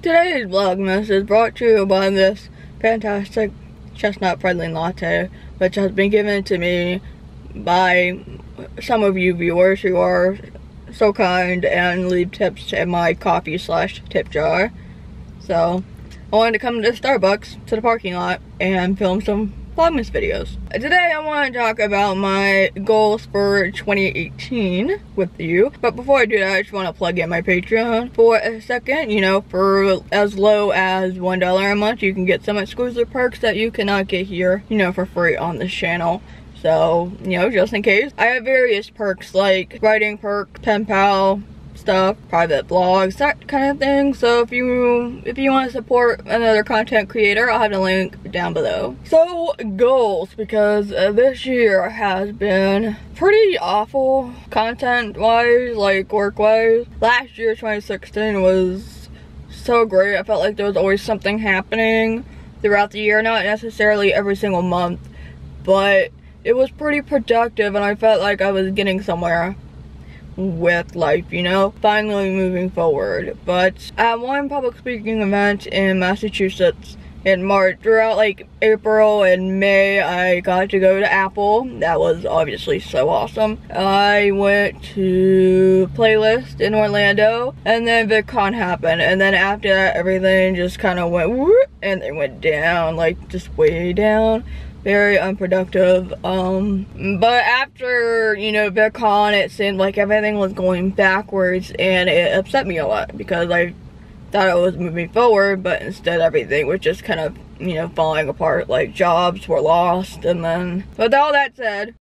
Today's Vlogmas is brought to you by this fantastic chestnut praline latte, which has been given to me by some of you viewers who are so kind and leave tips in my coffee/tip jar. So I wanted to come to Starbucks, to the parking lot, and film some Vlogmas videos. Today I want to talk about my goals for 2018 with you. But before I do that, I just want to plug in my Patreon for a second. You know, for as low as $1 a month, you can get some exclusive perks that you cannot get here, you know, for free on this channel. So, you know, just in case. I have various perks like writing perk, pen pal stuff, private blogs, that kind of thing. So if you want to support another content creator, I'll have the link down below. So goals, because this year has been pretty awful content wise, like work wise. Last year, 2016, was so great. I felt like there was always something happening throughout the year, not necessarily every single month, but it was pretty productive and I felt like I was getting somewhere with life, you know, finally moving forward. But at one public speaking event in Massachusetts in March, throughout like April and May, I got to go to Apple. That was obviously so awesome. I went to Playlist in Orlando, and then VidCon happened, and then after that everything just kind of went whoop, and it went down, like just way down. Very unproductive. But after, you know, VidCon, it seemed like everything was going backwards, and it upset me a lot because I thought I was moving forward, but instead everything was just kind of, you know, falling apart. Like jobs were lost, and then, with all that said,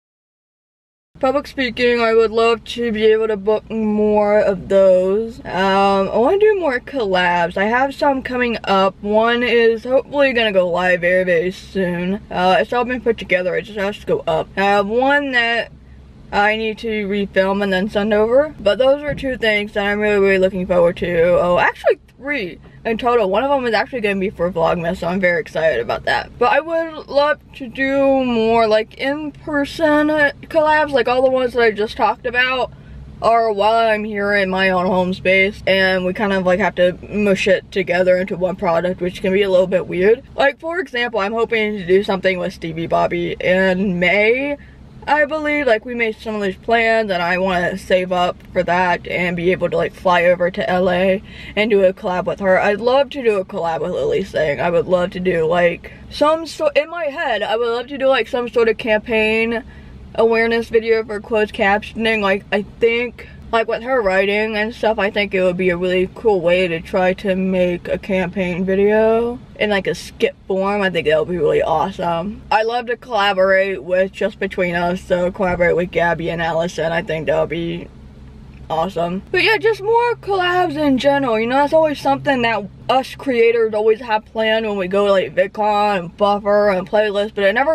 public speaking, I would love to be able to book more of those. I want to do more collabs. I have some coming up. One is hopefully gonna go live very, very soon. It's all been put together, it just has to go up. I have one that I need to refilm and then send over. But those are two things that I'm really, really looking forward to. Oh, actually 3 in total. One of them is actually going to be for Vlogmas, so I'm very excited about that. But I would love to do more like in-person collabs, like all the ones that I just talked about are while I'm here in my own home space, and we kind of like have to mush it together into one product, which can be a little bit weird. Like, for example, I'm hoping to do something with Stevie Bobby in May, I believe. Like, we made some of these plans and I want to save up for that and be able to like fly over to LA and do a collab with her. I'd love to do a collab with Lily Singh. I would love to do like some sort, in my head, I would love to do like some sort of campaign awareness video for closed captioning. Like, I think, like with her writing and stuff, I think it would be a really cool way to try to make a campaign video in like a skit form. I think that would be really awesome. I love to collaborate with just between us, so collaborate with Gabby and Allison. I think that would be awesome. But yeah, just more collabs in general. You know, that's always something that us creators always have planned when we go to like VidCon and Buffer and Playlist, but it never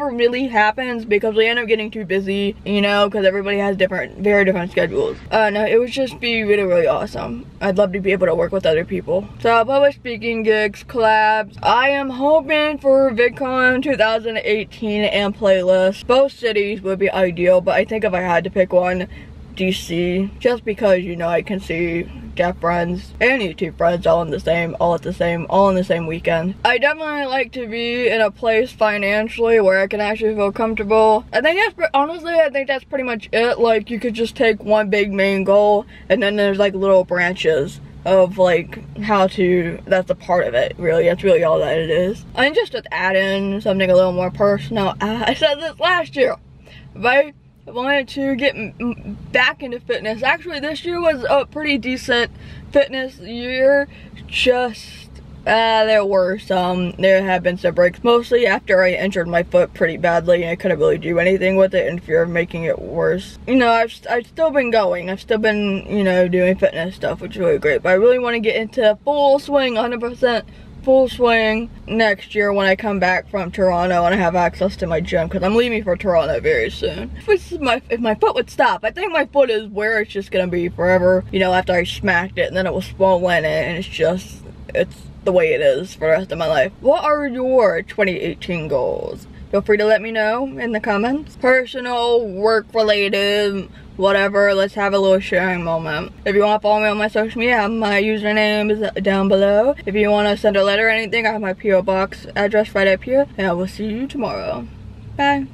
really happens because we end up getting too busy, you know, because everybody has very different schedules. No, it would just be really, really awesome. I'd love to be able to work with other people. So public speaking gigs, collabs. I am hoping for VidCon 2018 and Playlist. Both cities would be ideal, but I think if I had to pick one, DC, just because, you know, I can see Jeff friends and YouTube friends all in the same weekend. I definitely like to be in a place financially where I can actually feel comfortable. I think that's, honestly, I think that's pretty much it. Like, you could just take one big main goal and then there's like little branches of like how to, that's a part of it, really. That's really all that it is. And just to add in something a little more personal, I said this last year, right? I wanted to get back into fitness. Actually, this year was a pretty decent fitness year. Just, there have been some breaks. Mostly after I injured my foot pretty badly and I couldn't really do anything with it in fear of making it worse. You know, I've still been going. I've still been, you know, doing fitness stuff, which is really great. But I really want to get into full swing, 100%. Full swing next year when I come back from Toronto and I have access to my gym, because I'm leaving for Toronto very soon. If my foot would stop, I think my foot is where it's just gonna be forever, you know, after I smacked it and then it was swollen and it's the way it is for the rest of my life. What are your 2018 goals? feel free to let me know in the comments. Personal, work related, whatever, let's have a little sharing moment. If you want to follow me on my social media, my username is down below. If you want to send a letter or anything, I have my P.O. box address right up here. And I will see you tomorrow. Bye.